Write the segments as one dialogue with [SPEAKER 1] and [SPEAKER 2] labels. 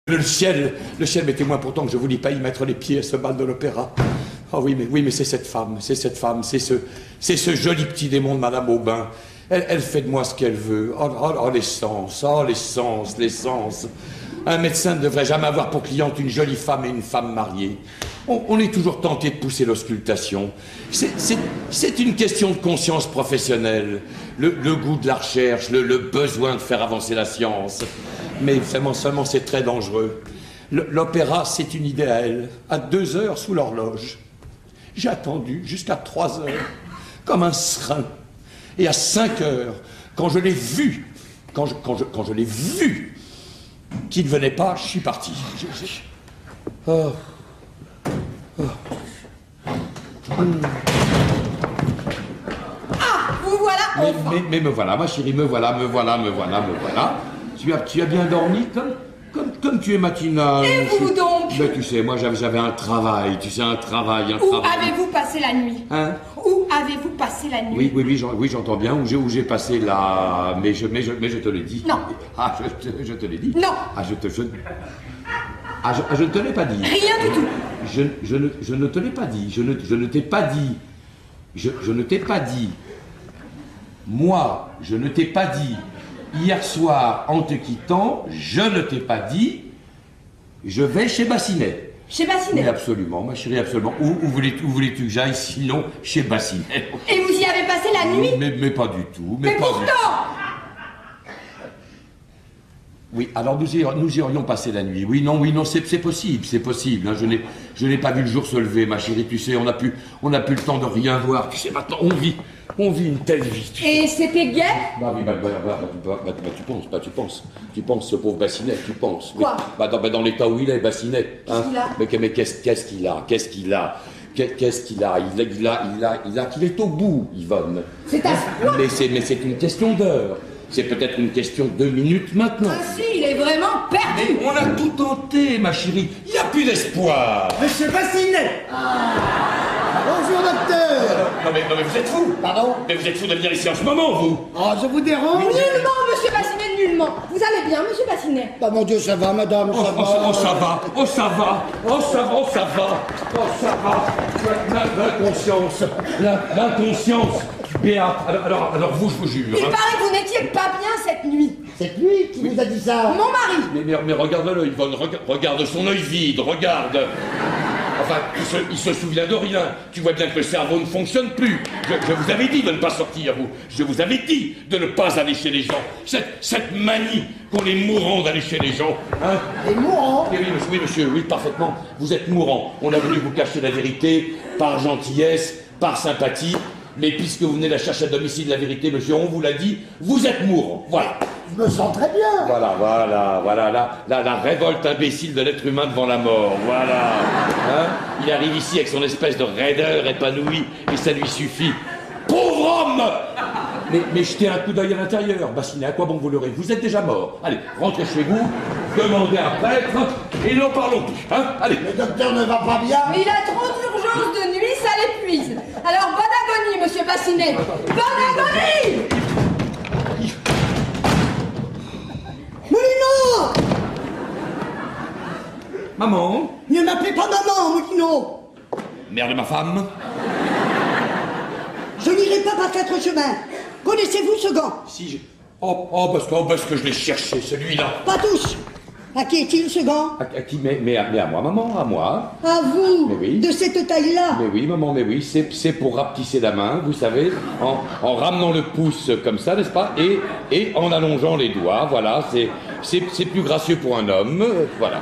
[SPEAKER 1] Le ciel, mettez-moi pourtant que je voulais pas y mettre les pieds à ce bal de l'opéra. Oh oui, mais c'est cette femme, c'est ce joli petit démon de Madame Aubin. Elle fait de moi ce qu'elle veut. Oh, l'essence. Un médecin ne devrait jamais avoir pour cliente une jolie femme et une femme mariée. On est toujours tenté de pousser l'auscultation. C'est une question de conscience professionnelle. Le goût de la recherche, le besoin de faire avancer la science. Mais vraiment, seulement c'est très dangereux. L'opéra, c'est une idée à elle. À 2 heures sous l'horloge. J'ai attendu jusqu'à 3 heures, comme un serin. Et à 5 heures, quand je l'ai vu, quand je l'ai vu, qu'il ne venait pas, je suis parti. Oh.
[SPEAKER 2] Ah, vous voilà enfin.
[SPEAKER 1] Mais me voilà, ma chérie, me voilà. Tu as bien dormi comme tu es matinale.
[SPEAKER 2] Et vous donc?
[SPEAKER 1] Mais tu sais, moi j'avais un travail, un travail.
[SPEAKER 2] Où avez-vous passé la nuit?
[SPEAKER 1] Hein?
[SPEAKER 2] Où avez-vous passé la nuit?
[SPEAKER 1] Oui, j'entends bien, où j'ai passé la... Mais je te l'ai dit.
[SPEAKER 2] Non.
[SPEAKER 1] Ah, je te l'ai dit.
[SPEAKER 2] Non.
[SPEAKER 1] Je ne te l'ai pas dit.
[SPEAKER 2] Rien du tout.
[SPEAKER 1] Je ne te l'ai pas dit. Je ne t'ai pas dit. Je ne t'ai pas dit. Moi, je ne t'ai pas dit. Hier soir, en te quittant, je ne t'ai pas dit. Je vais chez Bassinet.
[SPEAKER 2] Chez Bassinet?
[SPEAKER 1] Oui, absolument, ma chérie, absolument. Où voulais-tu que j'aille, sinon chez Bassinet?
[SPEAKER 2] Et vous y avez passé la nuit?
[SPEAKER 1] Mais pas du tout.
[SPEAKER 2] Mais pourtant!
[SPEAKER 1] Oui, alors nous y aurions passé la nuit. Oui, non, c'est possible. Hein. Je n'ai pas vu le jour se lever, ma chérie, tu sais, on n'a plus le temps de rien voir. Tu sais, maintenant, on vit une telle vie.
[SPEAKER 2] Et c'était gai?
[SPEAKER 1] Tu penses, ce pauvre Bassinet, tu penses.
[SPEAKER 2] Quoi?
[SPEAKER 1] Dans l'état où il est, Bassinet. Hein. Mais qu'est-ce qu'il a? Qu'il est au bout, Yvonne.
[SPEAKER 2] C'est à ce point.
[SPEAKER 1] Mais c'est une question d'heure. C'est peut-être une question de minutes maintenant.
[SPEAKER 2] Ah si, il est vraiment perdu.
[SPEAKER 1] Mais on a tout tenté, ma chérie. Il n'y a plus d'espoir.
[SPEAKER 3] Monsieur Bassinet. Bonjour, docteur.
[SPEAKER 1] Non mais vous êtes fou.
[SPEAKER 3] Pardon?
[SPEAKER 1] Mais vous êtes fou de venir ici en ce moment, vous.
[SPEAKER 3] Oh, je vous dérange?
[SPEAKER 2] Nullement, monsieur Bassinet, nullement. Vous allez bien, monsieur Bassinet?
[SPEAKER 3] Bah mon Dieu, ça va, madame, ça va.
[SPEAKER 1] Ça va. L'inconscience. Béat, alors vous, je vous jure.
[SPEAKER 2] Il paraît que vous n'étiez pas bien cette nuit.
[SPEAKER 3] C'est lui qui vous a dit ça?
[SPEAKER 2] Mon mari.
[SPEAKER 1] Mais regarde-le, Yvonne, regarde son œil vide, regarde. Enfin, il se souvient de rien. Tu vois bien que le cerveau ne fonctionne plus. Je vous avais dit de ne pas sortir, vous. Je vous avais dit de ne pas aller chez les gens. Cette manie qu'ont les mourants d'aller chez les gens. Hein?
[SPEAKER 3] Les mourants?
[SPEAKER 1] Oui, monsieur, oui, parfaitement. Vous êtes mourant. On a voulu vous cacher la vérité par gentillesse, par sympathie. Mais puisque vous venez la chercher à domicile la vérité, monsieur, on vous l'a dit, vous êtes mourant. Voilà.
[SPEAKER 3] Je me sens très bien.
[SPEAKER 1] Voilà, la révolte imbécile de l'être humain devant la mort, voilà. Hein? Il arrive ici avec son espèce de raideur épanouie, et ça lui suffit. Pauvre homme! Mais jetez un coup d'œil à l'intérieur, Bassinet, à quoi bon vous l'aurez? Vous êtes déjà mort. Allez, rentrez chez vous, demandez un prêtre, et n'en parlons plus, hein? Allez.
[SPEAKER 3] Le docteur ne va pas bien.
[SPEAKER 2] Il a trop d'urgence de nuit, ça l'épuise. Alors, bonne agonie, monsieur Bassinet. Bonne agonie!
[SPEAKER 3] Moulineau!
[SPEAKER 1] Maman?
[SPEAKER 3] Ne m'appelez pas maman, Moulineau!
[SPEAKER 1] Mère de ma femme?
[SPEAKER 3] Je n'irai pas par 4 chemins. Connaissez-vous ce gant?
[SPEAKER 1] Si, j'ai... parce que je l'ai cherché, celui-là.
[SPEAKER 3] Pas tous. À qui est-il ce gant?
[SPEAKER 1] À qui? Mais à moi, maman, à moi.
[SPEAKER 3] À vous?
[SPEAKER 1] Mais oui.
[SPEAKER 3] De cette taille-là?
[SPEAKER 1] Mais oui, maman, mais oui, c'est pour rapetisser la main, vous savez, en ramenant le pouce comme ça, n'est-ce pas, et en allongeant les doigts, voilà, c'est plus gracieux pour un homme, voilà.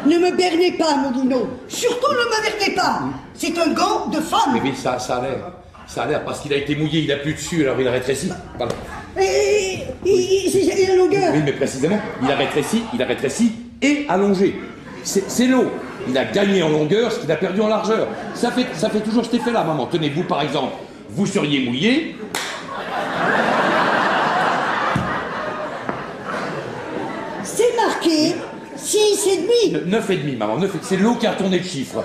[SPEAKER 3] Ne me bernez pas, Moulineau. Surtout ne me bernez pas. C'est un gant de femme.
[SPEAKER 1] Mais oui, ça a l'air, parce qu'il a été mouillé, il n'a plus dessus, alors il a rétréci. Voilà.
[SPEAKER 3] Et la longueur?
[SPEAKER 1] Oui, mais précisément, il a rétréci et allongé. C'est l'eau. Il a gagné en longueur ce qu'il a perdu en largeur. Ça fait toujours cet effet-là, maman. Tenez, vous, par exemple, vous seriez mouillé.
[SPEAKER 3] C'est marqué 6,5.
[SPEAKER 1] 9,5, maman. 9,5. C'est l'eau qui a tourné le chiffre.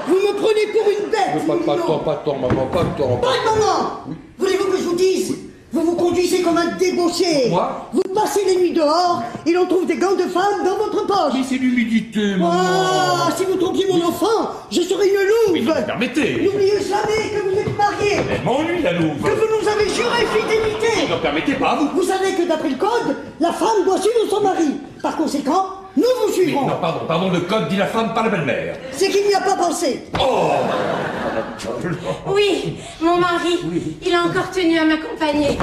[SPEAKER 3] Vous me prenez pour une bête.
[SPEAKER 1] Pas de temps, maman, pas de temps.
[SPEAKER 3] Pas de moment. Oui. Voulez-vous que je vous dise? Oui. Vous vous conduisez comme un débauché.
[SPEAKER 1] Moi?
[SPEAKER 3] Vous passez les nuits dehors et l'on trouve des gants de femme dans votre poche.
[SPEAKER 1] Mais c'est l'humidité, maman.
[SPEAKER 3] Ah, si vous trompiez mon enfant, je serais une louve.
[SPEAKER 1] Oui, mais permettez.
[SPEAKER 3] N'oubliez jamais que vous êtes mariés,
[SPEAKER 1] Elle m'ennuie, la louve.
[SPEAKER 3] que vous nous avez juré fidélité.
[SPEAKER 1] Ne permettez pas, vous.
[SPEAKER 3] Vous savez que d'après le code, la femme doit suivre son mari. Par conséquent, nous vous
[SPEAKER 1] Mais
[SPEAKER 3] suivrons.
[SPEAKER 1] non, pardon, le code dit la femme, pas la belle-mère.
[SPEAKER 3] C'est qu'il n'y a pas pensé.
[SPEAKER 1] Oh.
[SPEAKER 4] Oui, mon mari, il a encore tenu à m'accompagner.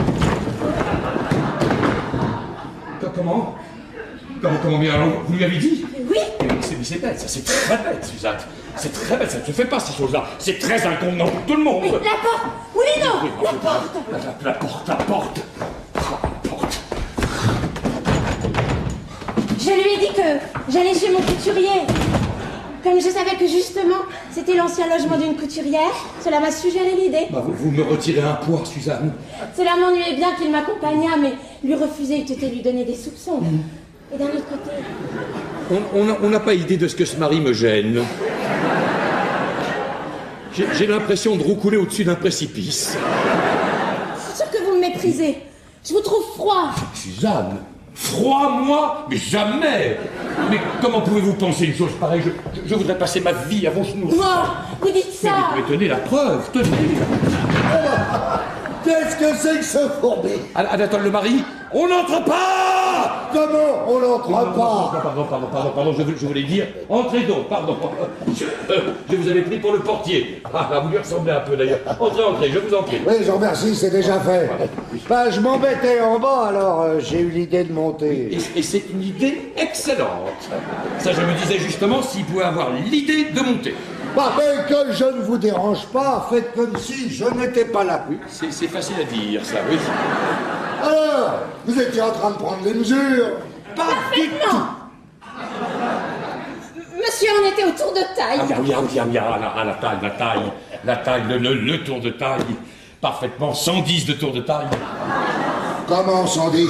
[SPEAKER 1] Comment bien alors, vous lui avez dit?
[SPEAKER 4] Oui.
[SPEAKER 1] Mais c'est bête, ça, c'est très bête, Suzanne. C'est très bête, ça ne se fait pas, ces choses-là. C'est très inconvenant pour tout le monde.
[SPEAKER 4] La porte. Oui, non, la porte.
[SPEAKER 1] La porte.
[SPEAKER 4] Je lui ai dit que j'allais chez mon couturier. Comme je savais que justement, c'était l'ancien logement d'une couturière, cela m'a suggéré l'idée.
[SPEAKER 1] Bah, vous me retirez un poids, Suzanne.
[SPEAKER 4] Cela m'ennuyait bien qu'il m'accompagnât, mais lui refuser eût été lui donner des soupçons. Et d'un autre côté...
[SPEAKER 1] On n'a pas idée de ce que ce mari me gêne. J'ai l'impression de roucouler au-dessus d'un précipice.
[SPEAKER 4] C'est sûr que vous me méprisez. Je vous trouve froid.
[SPEAKER 1] Suzanne, froid, moi? Mais jamais! Mais comment pouvez-vous penser une chose pareille? Je voudrais passer ma vie à vos genoux.
[SPEAKER 4] Moi, vous dites ça.
[SPEAKER 1] Mais tenez la preuve, tenez.
[SPEAKER 5] Qu'est-ce que c'est que ce fourbi?
[SPEAKER 1] Anatole le mari, on n'entre pas!
[SPEAKER 5] Comment on n'entre pas?
[SPEAKER 1] Pardon, je voulais dire, entrez donc, pardon. Je vous avais pris pour le portier. Ah, vous lui ressemblez un peu d'ailleurs. Entrez, je vous en prie.
[SPEAKER 5] Oui, je vous remercie, c'est déjà fait. Ben, je m'embêtais en bas, alors j'ai eu l'idée de monter.
[SPEAKER 1] Et c'est une idée excellente. Ça, je me disais justement s'il pouvait avoir l'idée de monter.
[SPEAKER 5] Bah, ben, que je ne vous dérange pas, faites comme si je n'étais pas là.
[SPEAKER 1] Oui, c'est facile à dire, ça, oui.
[SPEAKER 5] Alors, vous étiez en train de prendre les mesures?
[SPEAKER 4] Parfaitement. Monsieur, on était au tour de taille.
[SPEAKER 1] La taille, le tour de taille. Parfaitement, 110 de tour de taille.
[SPEAKER 5] Comment 110?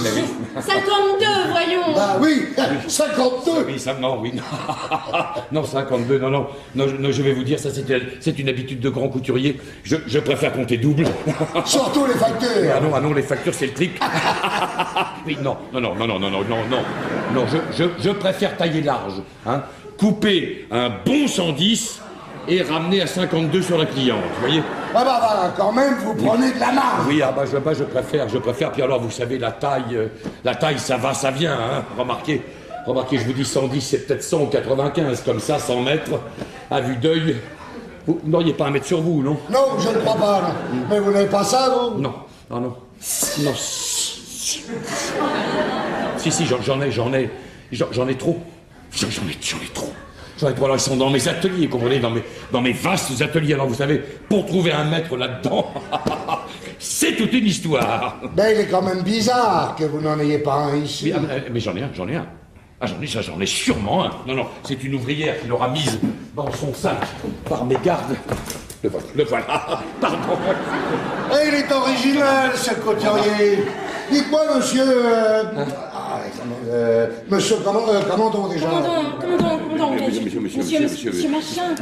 [SPEAKER 4] 52, voyons.
[SPEAKER 5] Bah oui, 52.
[SPEAKER 1] Oui, ça, non, oui. Non, 52, non, je vais vous dire, ça, c'est une habitude de grand couturier. Je préfère compter double.
[SPEAKER 5] Surtout les factures.
[SPEAKER 1] Ah non, les factures, c'est le triple. Oui, non, je préfère tailler large, hein. Couper un bon 110 et ramener à 52 sur la cliente, vous voyez?
[SPEAKER 5] Ah bah, quand même, vous prenez de la marge.
[SPEAKER 1] Oui, je préfère. Puis alors, vous savez, la taille, ça va, ça vient, hein. Remarquez, je vous dis 110, c'est peut-être 100 ou 95, comme ça, 100 mètres, à vue d'œil. Vous n'auriez pas un mètre sur vous, non?
[SPEAKER 5] Non, je ne crois pas, non. Mais vous n'avez pas ça, vous?
[SPEAKER 1] Non. Si, j'en ai trop. J'en ai trop. Alors, ils sont dans mes ateliers, vous comprenez, dans mes vastes ateliers. Alors, vous savez, pour trouver un maître là-dedans, c'est toute une histoire.
[SPEAKER 5] Ben, il est quand même bizarre que vous n'en ayez pas un ici.
[SPEAKER 1] Oui, mais j'en ai un. Ah, j'en ai sûrement un. Non, c'est une ouvrière qui l'aura mise dans son sac par mes gardes. Le voilà. Pardon.
[SPEAKER 5] Et il est original, ce couturier. Dites-moi, monsieur... monsieur, comment donc déjà?
[SPEAKER 4] Monsieur Machin.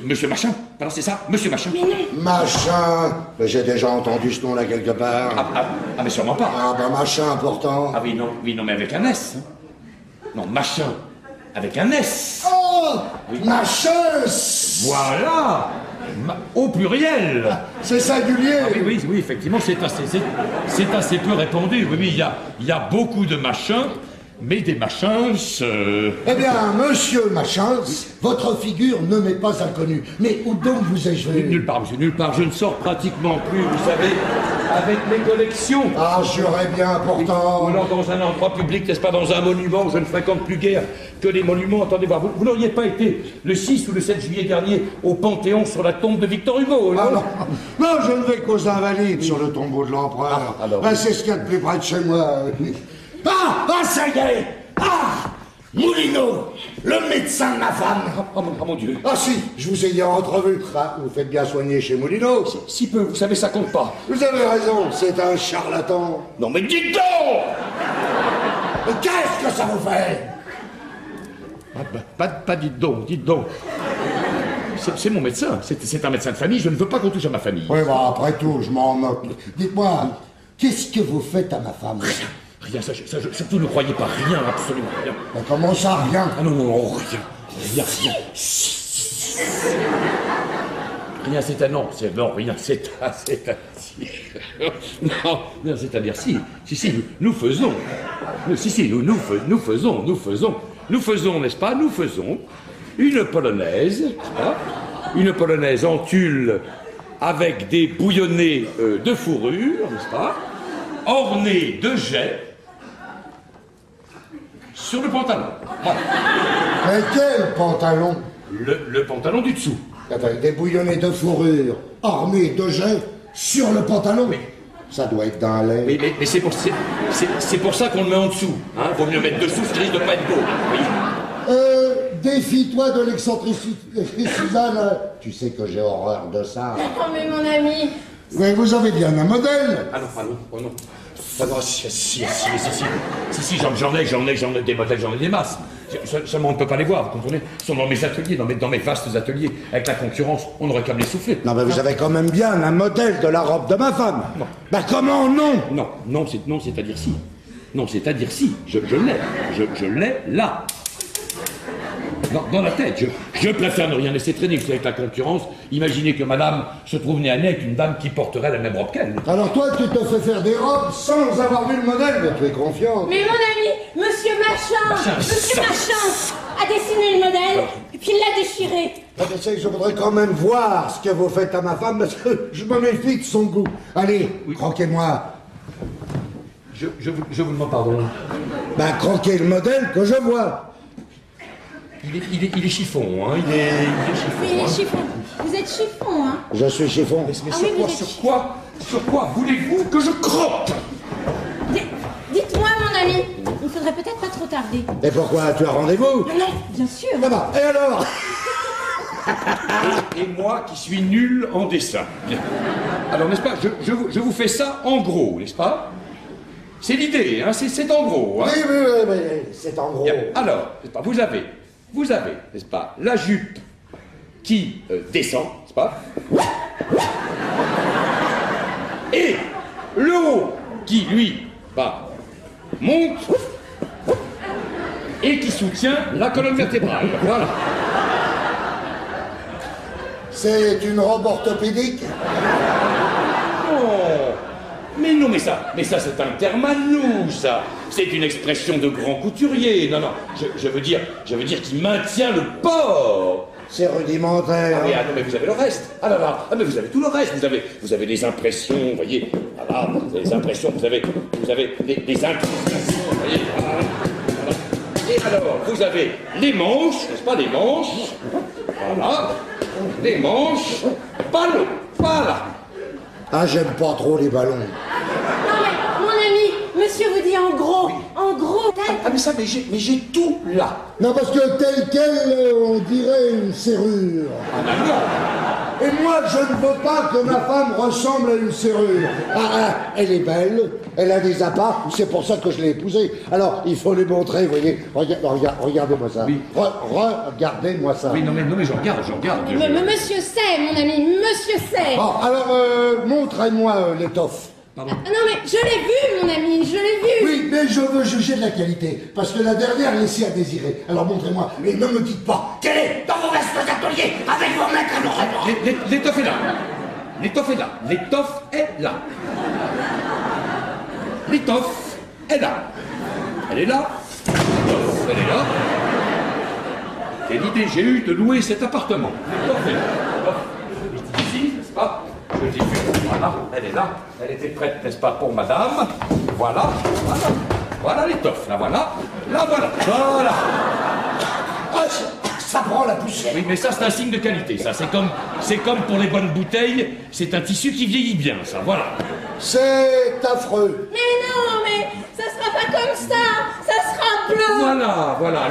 [SPEAKER 1] Monsieur Machin. Pardon, c'est ça? Monsieur Machin.
[SPEAKER 4] Mais non.
[SPEAKER 5] Machin. J'ai déjà entendu ce nom-là quelque part.
[SPEAKER 1] Ah, mais sûrement pas.
[SPEAKER 5] Ah, ben machin important.
[SPEAKER 1] Ah oui, non, mais avec un S. Non, Machin. Avec un S.
[SPEAKER 5] Oh, machin.
[SPEAKER 1] Voilà. Au pluriel.
[SPEAKER 5] C'est singulier.
[SPEAKER 1] Ah oui, effectivement, c'est assez peu répandu. Oui, il y a beaucoup de machins, mais des machins...
[SPEAKER 5] Eh bien, monsieur Machin, votre figure ne m'est pas inconnue. Mais où donc vous ai-je vu?
[SPEAKER 1] Nulle part, monsieur, nulle part. Je ne sors pratiquement plus, vous savez, avec mes collections.
[SPEAKER 5] Ah, j'aurais bien pourtant...
[SPEAKER 1] Ou alors dans un endroit public, n'est-ce pas, dans un monument où je ne fréquente plus guère que les monuments. Attendez voir, vous n'auriez pas été le 6 ou le 7 juillet dernier au Panthéon sur la tombe de Victor Hugo, non?
[SPEAKER 5] Ah non, je ne vais qu'aux Invalides sur le tombeau de l'empereur. Ben, c'est ce qu'il y a de plus près de chez moi. Ah, ça y est. Ah, Moulineau, le médecin de ma femme.
[SPEAKER 1] Oh mon Dieu.
[SPEAKER 5] Ah si, je vous ai hier entrevu. Ah, vous faites bien soigner chez Moulineau.
[SPEAKER 1] Si peu, vous savez, ça compte pas.
[SPEAKER 5] Vous avez raison, c'est un charlatan.
[SPEAKER 1] Non mais dites donc.
[SPEAKER 5] Mais qu'est-ce que ça vous fait?
[SPEAKER 1] Pas dites donc. C'est mon médecin, c'est un médecin de famille, je ne veux pas qu'on touche à ma famille.
[SPEAKER 5] Oui, bah après tout, je m'en moque. Dites-moi, qu'est-ce que vous faites à ma femme?
[SPEAKER 1] rien, surtout ne croyez pas rien, absolument rien.
[SPEAKER 5] Mais comment ça, rien?
[SPEAKER 1] Ah non, rien. Rien. Rien, c'est un non, rien, c'est un non, c'est-à-dire si, nous faisons, n'est-ce pas, nous faisons une polonaise, n'est-ce pas, une polonaise en tulle avec des bouillonnés de fourrure, n'est-ce pas, ornés de jais sur le pantalon. Voilà.
[SPEAKER 5] Mais quel pantalon?
[SPEAKER 1] Le pantalon du dessous.
[SPEAKER 5] Attends, des bouillonnés de fourrure ornés de jais sur le pantalon?
[SPEAKER 1] Mais
[SPEAKER 5] ça doit être d'un lait.
[SPEAKER 1] Mais c'est pour ça qu'on le met en dessous. Hein. Vaut mieux mettre dessous, ce qui risque de pas être beau. Oui.
[SPEAKER 5] Défie-toi de l'excentricité, Suzanne. Tu sais que j'ai horreur de ça.
[SPEAKER 4] Oh, mais mon ami.
[SPEAKER 5] Mais vous avez bien un modèle.
[SPEAKER 1] Ah non, oh non. Ah non, si, j'en ai des modèles, j'en ai des masses. Seulement, on ne peut pas les voir, vous comprenez? Ils sont dans mes ateliers, dans mes vastes ateliers. Avec la concurrence, on n'aurait qu'à me les souffler.
[SPEAKER 5] Non, mais vous avez quand même bien un modèle de la robe de ma femme.
[SPEAKER 1] Non.
[SPEAKER 5] Bah comment non?
[SPEAKER 1] Non, c'est-à-dire si. Non, c'est-à-dire si. Je l'ai là. Dans la tête. Je préfère ne rien laisser traîner. Vous savez, avec la concurrence, imaginez que madame se trouve nez à nez avec une dame qui porterait la même robe qu'elle.
[SPEAKER 5] Alors toi, tu te fais faire des robes sans avoir vu le modèle, mais tu es confiante.
[SPEAKER 4] Mais mon ami, Monsieur Machin a dessiné le modèle et puis il l'a déchiré.
[SPEAKER 5] Je voudrais quand même voir ce que vous faites à ma femme parce que je me méfie de son goût. Allez, croquez-moi.
[SPEAKER 1] Je vous demande pardon.
[SPEAKER 5] Bah, croquez le modèle que je vois.
[SPEAKER 1] Il est chiffon, hein. Il est chiffon.
[SPEAKER 4] Mais il est chiffon. Vous êtes chiffon, hein.
[SPEAKER 5] Je suis chiffon.
[SPEAKER 1] Mais
[SPEAKER 4] Ah oui,
[SPEAKER 1] sur quoi voulez-vous que je croque?
[SPEAKER 4] Dites-moi, mon ami, il faudrait peut-être pas trop tarder.
[SPEAKER 5] Et pourquoi? Tu as rendez-vous?
[SPEAKER 4] Non, bien sûr.
[SPEAKER 5] Là-bas. Et alors?
[SPEAKER 1] Et moi qui suis nul en dessin. Bien. Alors, n'est-ce pas, je vous fais ça en gros, n'est-ce pas? C'est l'idée, hein, c'est en gros. Hein.
[SPEAKER 5] Oui, c'est en gros.
[SPEAKER 1] Bien. Alors, n'est-ce pas, vous avez, n'est-ce pas, la jupe qui descend, n'est-ce pas? Et le haut qui, lui, monte et qui soutient la colonne vertébrale. Voilà.
[SPEAKER 5] C'est une robe orthopédique?
[SPEAKER 1] Mais ça c'est un terme à nous, ça. C'est une expression de grand couturier. Non, je veux dire qu'il maintient le port.
[SPEAKER 5] C'est rudimentaire.
[SPEAKER 1] Ah non, mais vous avez le reste. Ah mais vous avez tout le reste. Vous avez des impressions, vous voyez. Voilà, vous avez des impressions, vous avez des incrustations, vous voyez. Voilà. Et alors, vous avez les manches, n'est-ce pas, les manches. Voilà. Les manches, ballons. Voilà.
[SPEAKER 5] Ah, j'aime pas trop les ballons.
[SPEAKER 4] Non, mais, mon ami, monsieur vous dit en gros. Oui. En gros.
[SPEAKER 1] Mais j'ai tout là.
[SPEAKER 5] Non, parce que tel quel, on dirait une serrure.
[SPEAKER 1] Ah ben non.
[SPEAKER 5] Et moi, je ne veux pas que ma femme ressemble à une serrure. Elle est belle, elle a des appas, c'est pour ça que je l'ai épousée. Alors, il faut les montrer, vous voyez. Regardez-moi ça. Oui. Regardez-moi ça.
[SPEAKER 1] Oui, non mais je regarde.
[SPEAKER 4] Monsieur sait, mon ami, monsieur sait.
[SPEAKER 5] Bon, alors, montrez-moi l'étoffe.
[SPEAKER 1] Pardon.
[SPEAKER 4] Non mais, je l'ai vu, mon ami, je l'ai vu.
[SPEAKER 5] Oui, mais je veux juger de la qualité, parce que la dernière laissait à désirer. Alors montrez-moi, mais ne me dites pas qu'elle est dans vos vastes ateliers avec vos maîtres à l'oreille.
[SPEAKER 1] L'étoffe est là. L'étoffe est là. L'étoffe est là. Elle est là. Elle est là. Quelle idée j'ai eue de louer cet appartement. L'étoffe est là. L'étoffe est ici, n'est-ce pas? Je l'ai vue. Voilà, elle est là. Elle était prête, n'est-ce pas, pour madame. Voilà. Voilà l'étoffe. Voilà.
[SPEAKER 5] Ah, ça prend la poussière.
[SPEAKER 1] Oui, mais ça, c'est un signe de qualité, ça. C'est comme pour les bonnes bouteilles, c'est un tissu qui vieillit bien, ça, voilà.
[SPEAKER 5] C'est affreux.
[SPEAKER 4] Mais non, mais ça sera pas comme ça sera bleu.
[SPEAKER 1] Voilà,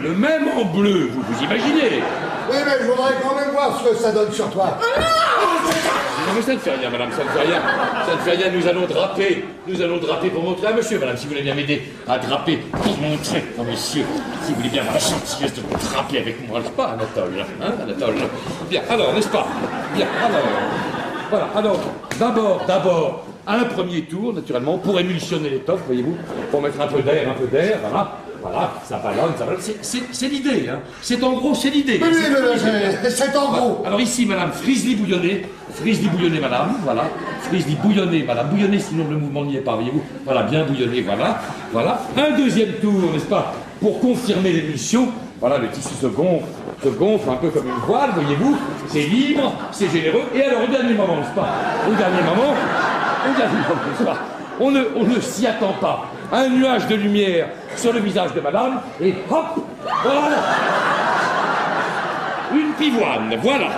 [SPEAKER 1] le même en bleu, vous imaginez?
[SPEAKER 5] Oui, mais je voudrais quand même voir ce que ça donne sur toi.
[SPEAKER 4] Oh non!
[SPEAKER 1] Non, mais ça ne fait rien, madame, ça ne fait rien, nous allons draper pour montrer à monsieur, madame, si vous voulez bien m'aider à draper pour montrer. Non, monsieur, si vous voulez bien avoir la gentillesse de draper avec moi, n'est-ce pas, Anatole? Hein, Anatole? Bien, alors, n'est-ce pas? Bien, alors, voilà, alors, d'abord, un premier tour, naturellement, pour émulsionner l'étoffe, voyez-vous, pour mettre un peu d'air, voilà. Voilà, ça ballonne. C'est l'idée, hein. C'est en gros, c'est l'idée.
[SPEAKER 5] Oui, c'est en gros.
[SPEAKER 1] Alors ici, madame, frisli bouillonné, madame, voilà. Frisli bouillonné, madame, bouillonné, sinon le mouvement n'y est pas, voyez-vous. Voilà, bien bouillonné, voilà. Voilà. Un deuxième tour, n'est-ce pas, pour confirmer l'émulsion. Voilà, le tissu se gonfle un peu comme une voile, voyez-vous. C'est libre, c'est généreux. Et alors, au dernier moment, n'est-ce pas, n'est-ce pas, on ne s'y attend pas. Un nuage de lumière sur le visage de madame, et hop, voilà. Une pivoine, voilà.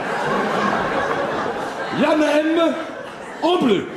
[SPEAKER 1] La même en bleu.